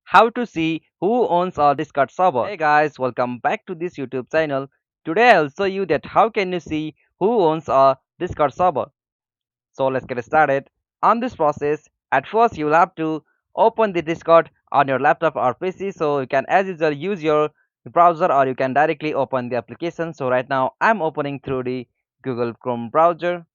how to see who owns our Discord server. Hey guys, welcome back to this YouTube channel. Today I'll show you that how can you see who owns our Discord server. So let's get started. On this process, at first you'll have to open the Discord on your laptop or PC, so you can as usual use your browser or you can directly open the application. So right now I'm opening through the Google Chrome browser.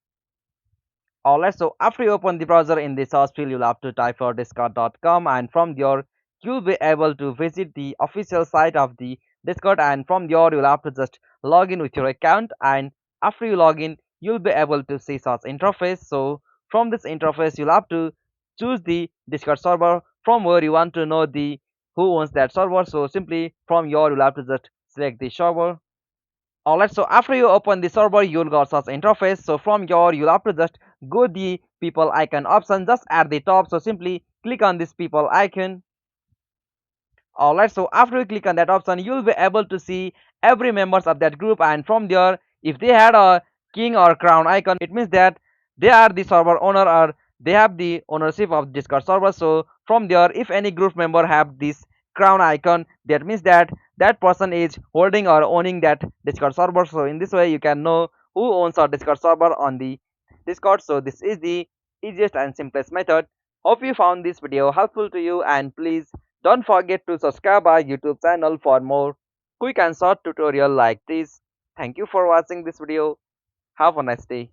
Alright, so after you open the browser, in the search field you'll have to type for discord.com, and from there you'll be able to visit the official site of the Discord, and from there you'll have to just log in with your account, and after you log in you'll be able to see such interface. So from this interface you'll have to choose the Discord server from where you want to know the who owns that server. So simply from here you'll have to just select the server. Alright, so after you open the server, you'll got such interface. So from here, you'll have to just go the people icon option just at the top. So simply click on this people icon. Alright, so after you click on that option, you'll be able to see every members of that group. And from there, if they had a king or crown icon, it means that they are the server owner or they have the ownership of Discord server. So from there, if any group member have this crown icon, that means that that person is holding or owning that Discord server. So in this way, you can know who owns our Discord server on the Discord. So this is the easiest and simplest method. Hope you found this video helpful to you, and please don't forget to subscribe our YouTube channel for more quick and short tutorial like this. Thank you for watching this video. Have a nice day.